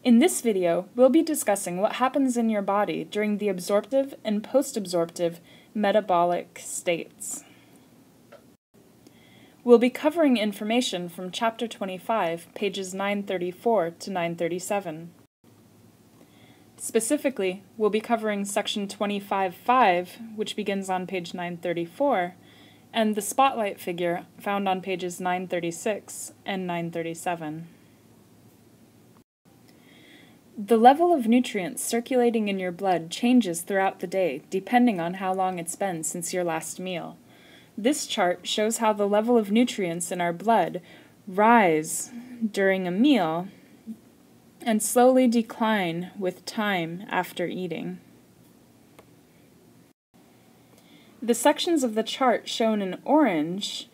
In this video, we'll be discussing what happens in your body during the absorptive and post-absorptive metabolic states. We'll be covering information from Chapter 25, pages 934 to 937. Specifically, we'll be covering Section 25.5, which begins on page 934, and the spotlight figure found on pages 936 and 937. The level of nutrients circulating in your blood changes throughout the day, depending on how long it's been since your last meal. This chart shows how the level of nutrients in our blood rise during a meal and slowly decline with time after eating. The sections of the chart shown in orange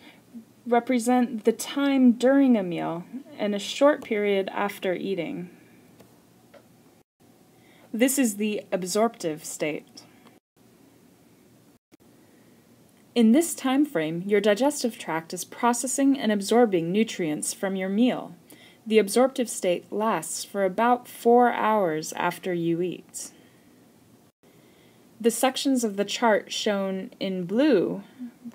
represent the time during a meal and a short period after eating. This is the absorptive state. In this time frame, your digestive tract is processing and absorbing nutrients from your meal. The absorptive state lasts for about 4 hours after you eat. The sections of the chart shown in blue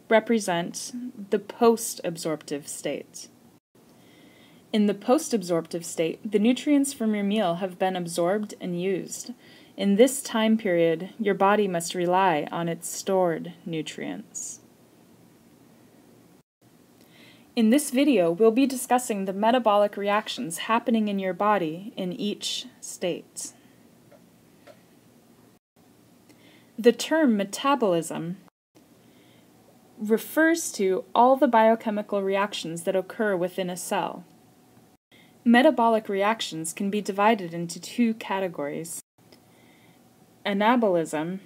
represent the post-absorptive state. In the post-absorptive state, the nutrients from your meal have been absorbed and used. In this time period, your body must rely on its stored nutrients. In this video, we'll be discussing the metabolic reactions happening in your body in each state. The term metabolism refers to all the biochemical reactions that occur within a cell. Metabolic reactions can be divided into 2 categories: anabolism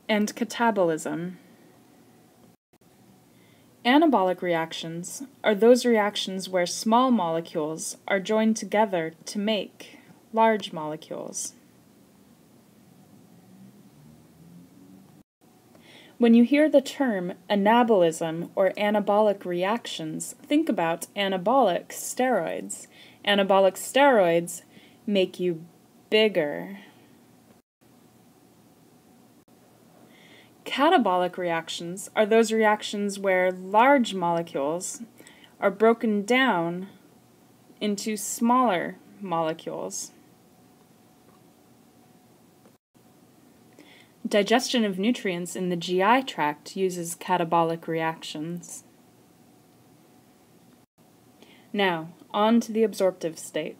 and catabolism. Anabolic reactions are those reactions where small molecules are joined together to make large molecules. When you hear the term anabolism or anabolic reactions, think about anabolic steroids. Anabolic steroids make you bigger. Catabolic reactions are those reactions where large molecules are broken down into smaller molecules. Digestion of nutrients in the GI tract uses catabolic reactions. Now, on to the absorptive state.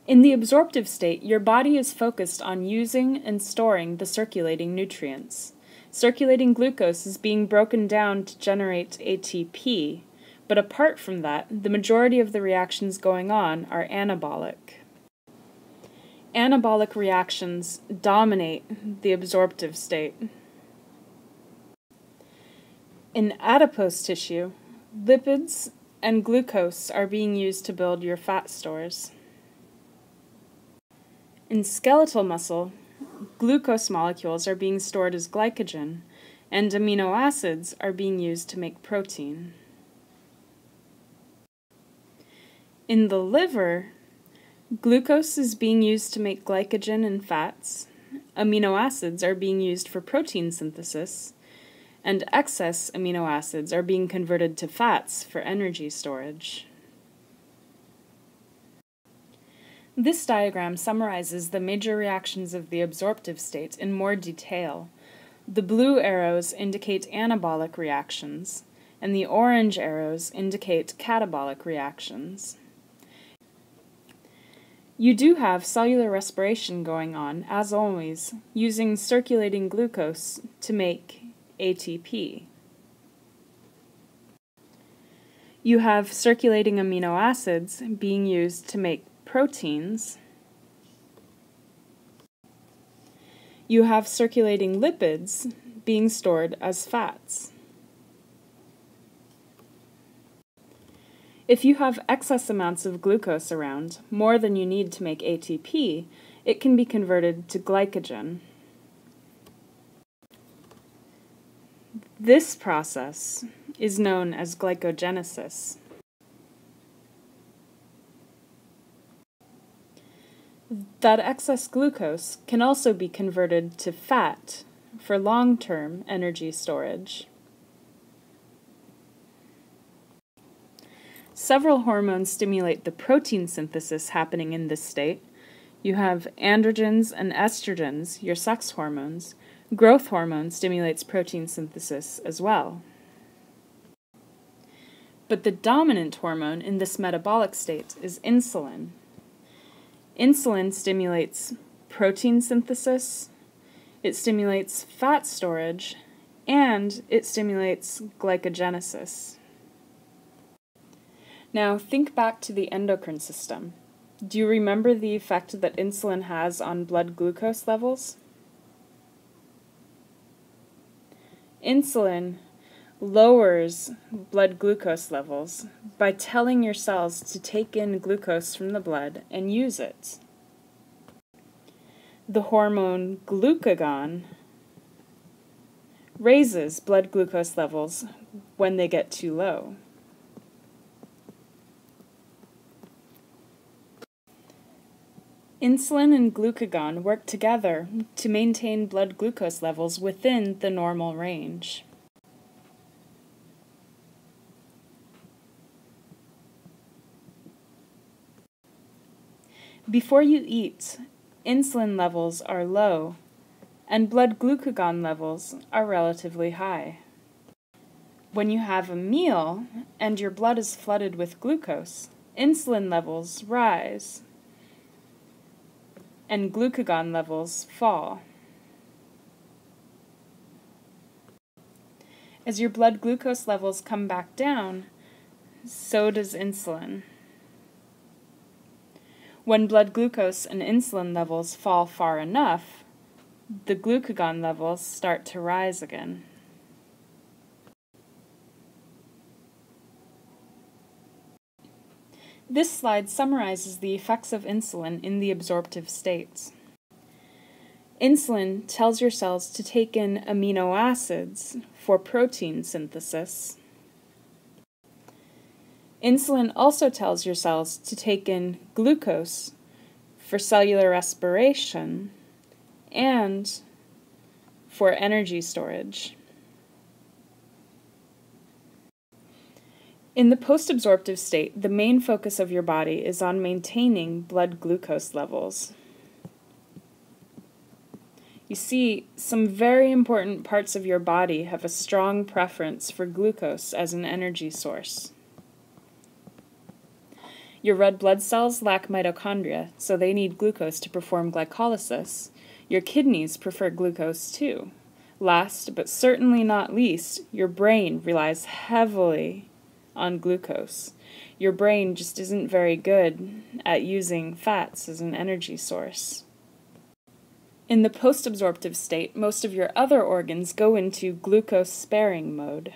In the absorptive state, your body is focused on using and storing the circulating nutrients. Circulating glucose is being broken down to generate ATP, but apart from that, the majority of the reactions going on are anabolic. Anabolic reactions dominate the absorptive state. In adipose tissue, lipids and glucose are being used to build your fat stores. In skeletal muscle, glucose molecules are being stored as glycogen, and amino acids are being used to make protein. In the liver, glucose is being used to make glycogen and fats, amino acids are being used for protein synthesis, and excess amino acids are being converted to fats for energy storage. This diagram summarizes the major reactions of the absorptive state in more detail. The blue arrows indicate anabolic reactions, and the orange arrows indicate catabolic reactions. You do have cellular respiration going on, as always, using circulating glucose to make ATP. You have circulating amino acids being used to make proteins. You have circulating lipids being stored as fats. If you have excess amounts of glucose around, more than you need to make ATP, it can be converted to glycogen. This process is known as glycogenesis. That excess glucose can also be converted to fat for long-term energy storage. Several hormones stimulate the protein synthesis happening in this state. You have androgens and estrogens, your sex hormones. Growth hormone stimulates protein synthesis as well. But the dominant hormone in this metabolic state is insulin. Insulin stimulates protein synthesis, it stimulates fat storage, and it stimulates glycogenesis. Now think back to the endocrine system. Do you remember the effect that insulin has on blood glucose levels? Insulin lowers blood glucose levels by telling your cells to take in glucose from the blood and use it. The hormone glucagon raises blood glucose levels when they get too low. Insulin and glucagon work together to maintain blood glucose levels within the normal range. Before you eat, insulin levels are low, and blood glucagon levels are relatively high. When you have a meal and your blood is flooded with glucose, insulin levels rise, and glucagon levels fall. As your blood glucose levels come back down, so does insulin. When blood glucose and insulin levels fall far enough, the glucagon levels start to rise again. This slide summarizes the effects of insulin in the absorptive states. Insulin tells your cells to take in amino acids for protein synthesis. Insulin also tells your cells to take in glucose for cellular respiration and for energy storage. In the post-absorptive state, the main focus of your body is on maintaining blood glucose levels. You see, some very important parts of your body have a strong preference for glucose as an energy source. Your red blood cells lack mitochondria, so they need glucose to perform glycolysis. Your kidneys prefer glucose too. Last, but certainly not least, your brain relies heavily on glucose. Your brain just isn't very good at using fats as an energy source. In the post-absorptive state, most of your other organs go into glucose-sparing mode.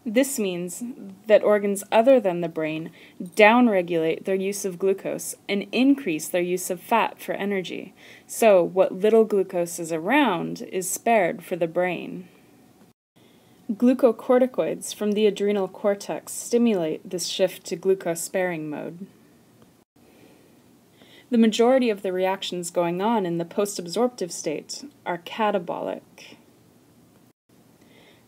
This means that organs other than the brain downregulate their use of glucose and increase their use of fat for energy. So what little glucose is around is spared for the brain. Glucocorticoids from the adrenal cortex stimulate this shift to glucose-sparing mode. The majority of the reactions going on in the post-absorptive state are catabolic.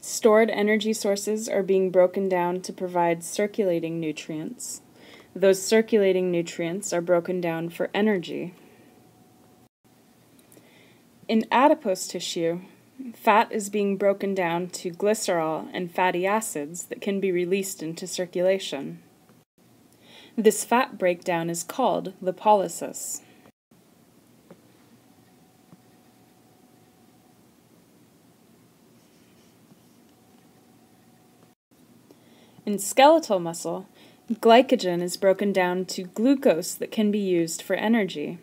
Stored energy sources are being broken down to provide circulating nutrients. Those circulating nutrients are broken down for energy. In adipose tissue, fat is being broken down to glycerol and fatty acids that can be released into circulation. This fat breakdown is called lipolysis. In skeletal muscle, glycogen is broken down to glucose that can be used for energy.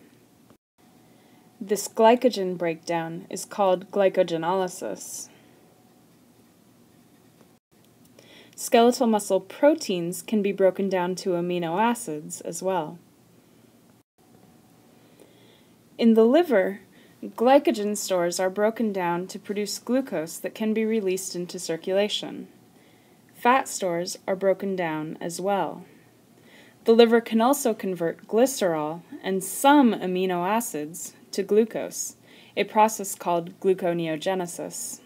This glycogen breakdown is called glycogenolysis. Skeletal muscle proteins can be broken down to amino acids as well. In the liver, glycogen stores are broken down to produce glucose that can be released into circulation. Fat stores are broken down as well. The liver can also convert glycerol and some amino acids to glucose, a process called gluconeogenesis.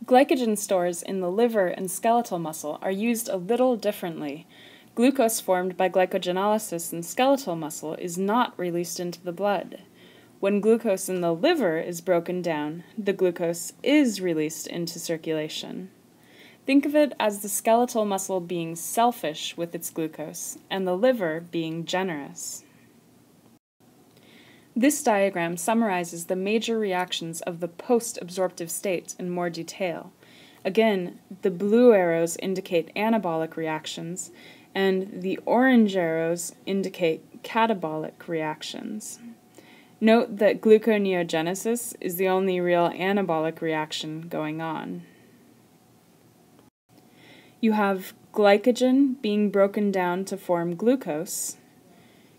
Glycogen stores in the liver and skeletal muscle are used a little differently. Glucose formed by glycogenolysis in skeletal muscle is not released into the blood. When glucose in the liver is broken down, the glucose is released into circulation. Think of it as the skeletal muscle being selfish with its glucose, and the liver being generous. This diagram summarizes the major reactions of the post-absorptive state in more detail. Again, the blue arrows indicate anabolic reactions, and the orange arrows indicate catabolic reactions. Note that gluconeogenesis is the only real anabolic reaction going on. You have glycogen being broken down to form glucose.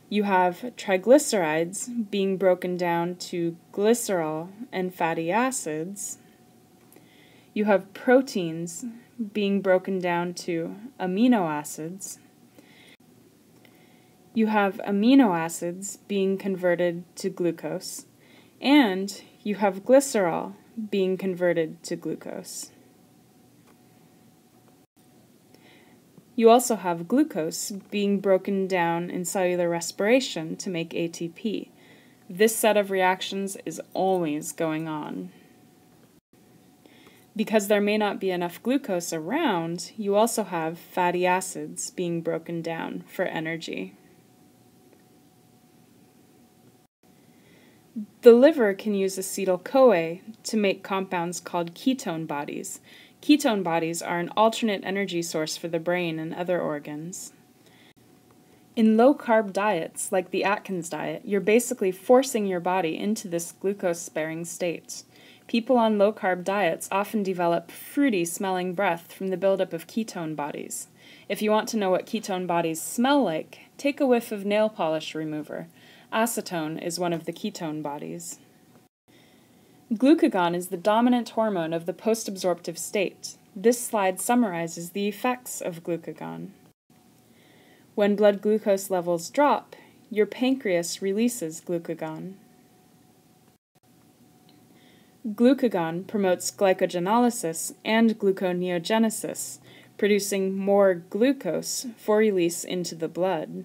You have triglycerides being broken down to glycerol and fatty acids. You have proteins being broken down to amino acids. You have amino acids being converted to glucose, and you have glycerol being converted to glucose. You also have glucose being broken down in cellular respiration to make ATP. This set of reactions is always going on. Because there may not be enough glucose around, you also have fatty acids being broken down for energy. The liver can use acetyl-CoA to make compounds called ketone bodies. Ketone bodies are an alternate energy source for the brain and other organs. In low-carb diets, like the Atkins diet, you're basically forcing your body into this glucose-sparing state. People on low-carb diets often develop fruity-smelling breath from the buildup of ketone bodies. If you want to know what ketone bodies smell like, take a whiff of nail polish remover. Acetone is one of the ketone bodies. Glucagon is the dominant hormone of the post-absorptive state. This slide summarizes the effects of glucagon. When blood glucose levels drop, your pancreas releases glucagon. Glucagon promotes glycogenolysis and gluconeogenesis, producing more glucose for release into the blood.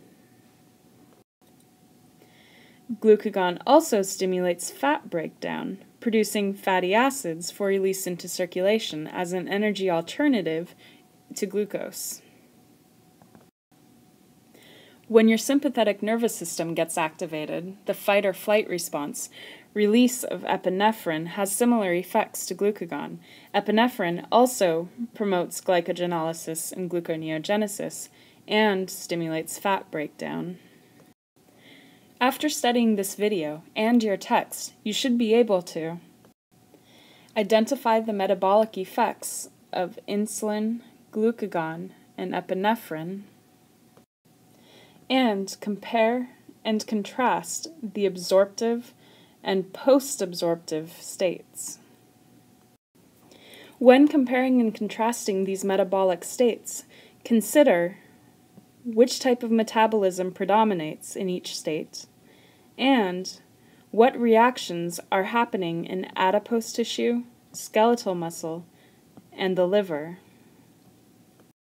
Glucagon also stimulates fat breakdown, producing fatty acids for release into circulation as an energy alternative to glucose. When your sympathetic nervous system gets activated, the fight or flight response, release of epinephrine has similar effects to glucagon. Epinephrine also promotes glycogenolysis and gluconeogenesis and stimulates fat breakdown. After studying this video and your text, you should be able to identify the metabolic effects of insulin, glucagon, and epinephrine, and compare and contrast the absorptive and post-absorptive states. When comparing and contrasting these metabolic states, consider which type of metabolism predominates in each state, and what reactions are happening in adipose tissue, skeletal muscle, and the liver.